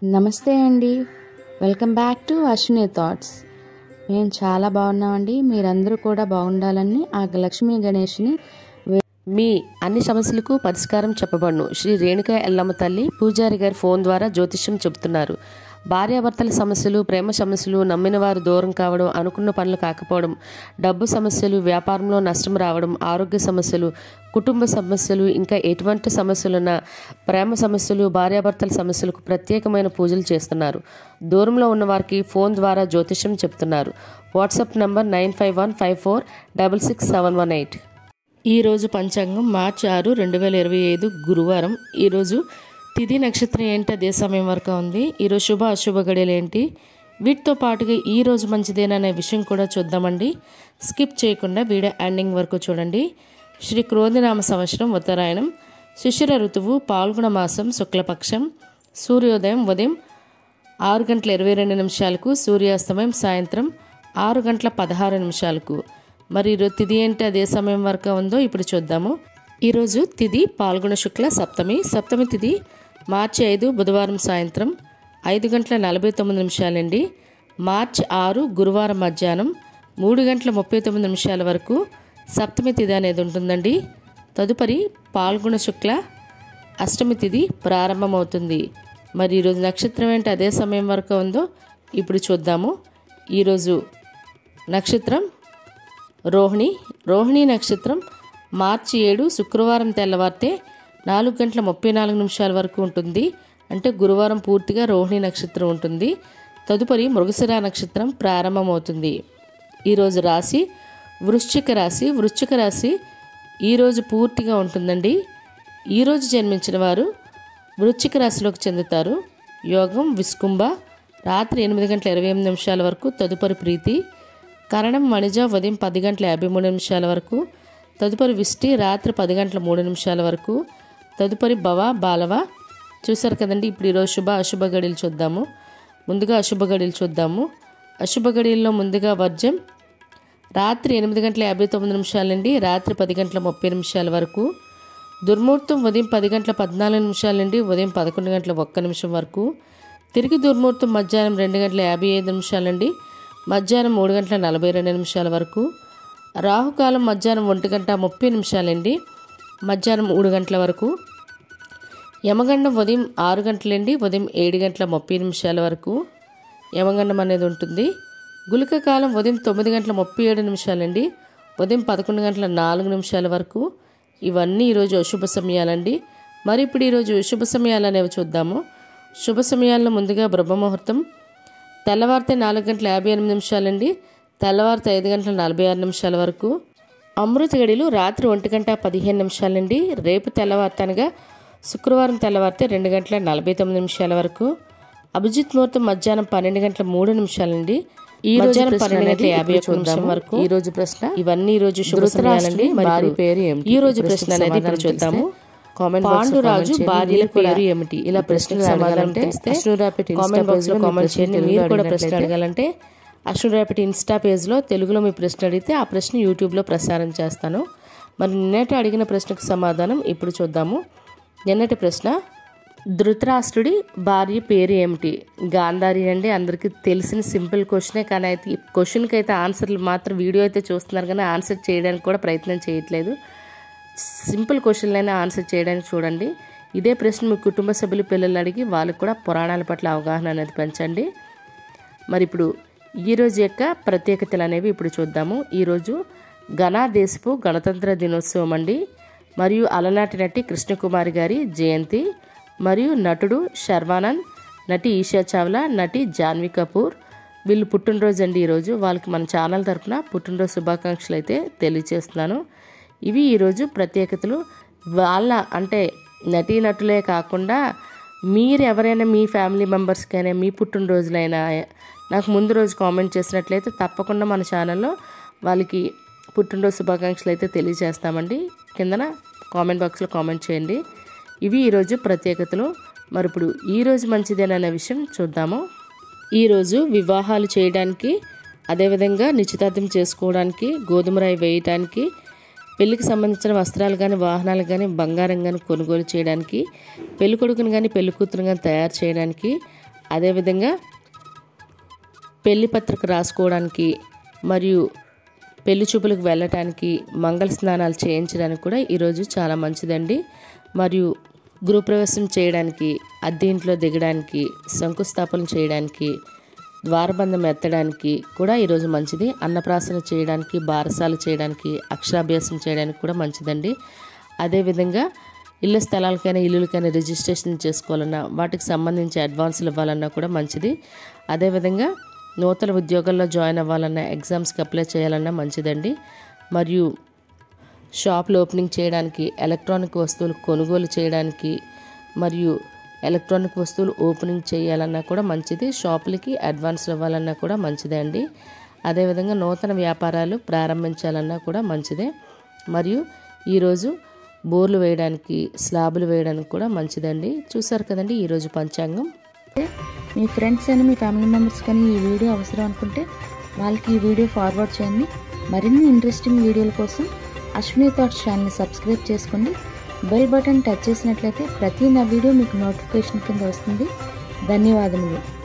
నమస్తే అండి. Welcome back to Ashwini thoughts. మేము చాలా బాగున్నామండి. మీరందరూ కూడా బాగుండాలని ఆ లక్ష్మీ గణేష్ని మీ అన్ని సమస్యలకు పరిష్కారం చెప్పబడును. శ్రీ రేణుక ఎల్లమ్మ తల్లి పూజారి గారి ఫోన్ ద్వారా జ్యోతిష్యం చెబుతున్నారు. భార్యాభర్తల సమస్యలు, ప్రేమ సమస్యలు, నమ్మిన వారు దూరం కావడం, అనుకున్న పనులు కాకపోవడం, డబ్బు సమస్యలు, వ్యాపారంలో నష్టం రావడం, ఆరోగ్య సమస్యలు, కుటుంబ సమస్యలు, ఇంకా ఎటువంటి సమస్యలున్నా ప్రేమ సమస్యలు, భార్యాభర్తల సమస్యలకు ప్రత్యేకమైన పూజలు చేస్తున్నారు. దూరంలో ఉన్న వారికి ఫోన్ ద్వారా జ్యోతిష్యం చెప్తున్నారు. WhatsApp number 9515466718. ఈరోజు పంచాంగం మార్చి 6, 2025 గురువారం. ఈరోజు తిథి నక్షత్రం ఏంటి, అదే సమయం వరకు ఉంది. ఈరోజు శుభ అశుభ గడియలు ఏంటి, వీటితో పాటుగా ఈరోజు మంచిదేననే విషయం కూడా చూద్దామండి. స్కిప్ చేయకుండా వీడియో ఎండింగ్ వరకు చూడండి. శ్రీ క్రోధినామ సంవత్సరం ఉత్తరాయణం, శిశిర ఋతువు, పాల్గొన మాసం, శుక్లపక్షం, సూర్యోదయం ఉదయం 6:22 సూర్యాస్తమయం సాయంత్రం 6:16. మరి ఈరోజు తిథి ఏంటి, అదే సమయం వరకు ఉందో ఇప్పుడు చూద్దాము. ఈరోజు తిథి పాల్గొన శుక్ల సప్తమి. సప్తమి తిథి మార్చి 5 బుధవారం సాయంత్రం 5:49 అండి. మార్చి 6 గురువారం మధ్యాహ్నం 3:39 వరకు సప్తమి తిథి అనేది ఉంటుందండి. తదుపరి పాల్గొన శుక్ల అష్టమి తిథి ప్రారంభమవుతుంది. మరి ఈరోజు నక్షత్రం ఏంటి, అదే సమయం వరకు ఉందో ఇప్పుడు చూద్దాము. ఈరోజు నక్షత్రం రోహిణి. రోహిణి నక్షత్రం మార్చి 7 శుక్రవారం తెల్లవారితే 4:34 వరకు ఉంటుంది. అంటే గురువారం పూర్తిగా రోహిణి నక్షత్రం ఉంటుంది. తదుపరి మృగశిర నక్షత్రం ప్రారంభమవుతుంది. ఈరోజు రాశి వృశ్చిక రాశి. వృశ్చిక రాశి ఈరోజు పూర్తిగా ఉంటుందండి. ఈరోజు జన్మించిన వారు వృశ్చిక రాశిలోకి చెందుతారు. యోగం విస్కుంభ రాత్రి 8:28 వరకు. తదుపరి ప్రీతి. కరణం మణిజ ఉదయం 10:53 వరకు. తదుపరి విష్టి రాత్రి 10:03 వరకు. తదుపరి భవ బాలవ. చూసారు కదండి. ఇప్పుడు ఈరోజు శుభ అశుభ గడియలు చూద్దాము. ముందుగా అశుభ గడియలు చూద్దాము. అశుభ గడియల్లో ముందుగా వర్జం రాత్రి 8:59 నుండి రాత్రి 10:30 వరకు. దుర్ముహూర్తం ఉదయం 10:14 నుండి ఉదయం 11:01 వరకు. తిరిగి దుర్ముహూర్తం మధ్యాహ్నం 2:55 నుండి మధ్యాహ్నం 3:42 వరకు. రాహుకాలం మధ్యాహ్నం 1:30 అండి మధ్యాహ్నం 3 గంటల వరకు. యమగండం ఉదయం 6 గంటలండి ఉదయం 7:30 వరకు యమగండం అనేది ఉంటుంది. గుళిక కాలం ఉదయం 9:37 అండి ఉదయం 11:04 వరకు. ఇవన్నీ ఈరోజు అశుభ సమయాలండి. మరి ఇప్పుడు ఈరోజు శుభ సమయాలు అనేవి చూద్దాము. శుభ సమయాల్లో ముందుగా బ్రహ్మముహూర్తం తెల్లవారితే 4:58 అండి తెల్లవారితే 5:46 వరకు. అమృత గడిలు రాత్రి 1:15 అండి రేపు తెల్లవారుతనగా శుక్రవారం తెల్లవారితే 2:49 వరకు. అభిజిత్ ముహూర్తం మధ్యాహ్నం 12:03 అండి ఈ రోజు 12:51 వరకు. ఈ రోజు ప్రశ్న ఇవన్నీ ఈ రోజు శుభ సమయాలండి. భార్య పేరు ఏమిటి, ఈ రోజు ప్రశ్న అనేది ఇప్పుడు చూద్దాము. పాండురాజు భార్య పేరు ఏమిటి, ఇలా ప్రశ్నలు సమాధానం తెలిస్తే కామెంట్ బాక్స్ లో కామెంట్ చేయండి. మీరు కూడా ప్రశ్న అడగాలంటే అశ్విని ఇన్స్టా పేజ్లో తెలుగులో మీ ప్రశ్న అడిగితే ఆ ప్రశ్న యూట్యూబ్లో ప్రసారం చేస్తాను. మరి నిన్నటి అడిగిన ప్రశ్నకు సమాధానం ఇప్పుడు చూద్దాము. నిన్నటి ప్రశ్న ధృతరాష్ట్రుడి భార్య పేరు ఏమిటి? గాంధారి అండి. అందరికీ తెలిసిన సింపుల్ క్వశ్చనే, కానీ అయితే ఈ క్వశ్చన్కి అయితే ఆన్సర్లు మాత్రం వీడియో అయితే చూస్తున్నారు కానీ ఆన్సర్ చేయడానికి కూడా ప్రయత్నం చేయట్లేదు. సింపుల్ క్వశ్చన్లైనా ఆన్సర్ చేయడానికి చూడండి. ఇదే ప్రశ్న మీ కుటుంబ సభ్యులు పిల్లలు అడిగి వాళ్ళకు కూడా పురాణాల పట్ల అవగాహన అనేది పెంచండి. మరి ఇప్పుడు ఈరోజు యొక్క ప్రత్యేకతలు అనేవి ఇప్పుడు చూద్దాము. ఈరోజు ఘనా దేశపు గణతంత్ర దినోత్సవం అండి. మరియు అలనాటి నటి కృష్ణకుమారి గారి జయంతి. మరియు నటుడు శర్వానంద్, నటి ఈషా చావ్లా, నటి జాన్వీ కపూర్ వీళ్ళు పుట్టినరోజు అండి ఈరోజు. వాళ్ళకి మన ఛానల్ తరఫున పుట్టినరోజు శుభాకాంక్షలు అయితే తెలియజేస్తున్నాను. ఇవి ఈరోజు ప్రత్యేకతలు. వాళ్ళ అంటే నటీనటులే కాకుండా మీరు ఎవరైనా మీ ఫ్యామిలీ మెంబర్స్కైనా మీ పుట్టినరోజులైనా నాకు ముందు రోజు కామెంట్ చేసినట్లయితే తప్పకుండా మన ఛానల్లో వాళ్ళకి పుట్టినరోజు శుభాకాంక్షలు అయితే తెలియజేస్తామండి. కిందన కామెంట్ బాక్స్లో కామెంట్ చేయండి. ఇవి ఈరోజు ప్రత్యేకతలు. మరి ఇప్పుడు ఈరోజు మంచిదేననే విషయం చూద్దాము. ఈరోజు వివాహాలు చేయడానికి, అదేవిధంగా నిశ్చితార్థం చేసుకోవడానికి, గోధుమ రాయి వేయడానికి, పెళ్లికి సంబంధించిన వస్త్రాలు కానీ, వాహనాలు కానీ, బంగారం కానీ కొనుగోలు చేయడానికి, పెళ్ళికొడుకుని కానీ పెళ్లి కూతురు కానీ తయారు చేయడానికి, అదేవిధంగా పెళ్లి పత్రిక రాసుకోవడానికి మరియు పెళ్లి చూపులకు వెళ్ళటానికి మంగళ స్నానాలు చేయించడానికి కూడా ఈరోజు చాలా మంచిదండి. మరియు గృహప్రవేశం చేయడానికి, అద్దె ఇంట్లో దిగడానికి, శంకుస్థాపన చేయడానికి, ద్వారబంధం ఎత్తడానికి కూడా ఈరోజు మంచిది. అన్నప్రాసన చేయడానికి, బారసాలు చేయడానికి, అక్షరాభ్యాసం చేయడానికి కూడా మంచిదండి. అదేవిధంగా ఇళ్ళ స్థలాలకైనా ఇల్లులకైనా రిజిస్ట్రేషన్ చేసుకోవాలన్నా, వాటికి సంబంధించి అడ్వాన్సులు ఇవ్వాలన్నా కూడా మంచిది. అదేవిధంగా నూతన ఉద్యోగాల్లో జాయిన్ అవ్వాలన్నా, ఎగ్జామ్స్కి అప్లై చేయాలన్నా మంచిదండి. మరియు షాపులు ఓపెనింగ్ చేయడానికి, ఎలక్ట్రానిక్ వస్తువులు కొనుగోలు చేయడానికి మరియు ఎలక్ట్రానిక్ వస్తువులు ఓపెనింగ్ చేయాలన్నా కూడా మంచిది. షాపులకి అడ్వాన్స్లు ఇవ్వాలన్నా కూడా మంచిదే అండి. అదేవిధంగా నూతన వ్యాపారాలు ప్రారంభించాలన్నా కూడా మంచిదే. మరియు ఈరోజు బోర్లు వేయడానికి, స్లాబులు వేయడానికి కూడా మంచిదండి. చూసారు కదండి ఈరోజు పంచాంగం. మీ ఫ్రెండ్స్ అని, మీ ఫ్యామిలీ మెంబర్స్ కానీ ఈ వీడియో అవసరం అనుకుంటే వాళ్ళకి ఈ వీడియో ఫార్వర్డ్ చేయండి. మరిన్ని ఇంట్రెస్టింగ్ వీడియోల కోసం అశ్విని థాట్స్ ఛానల్ని సబ్స్క్రైబ్ చేసుకోండి. బెల్ బటన్ టచ్ చేసినట్లయితే ప్రతి నా వీడియో మీకు నోటిఫికేషన్ కింద వస్తుంది. ధన్యవాదములు.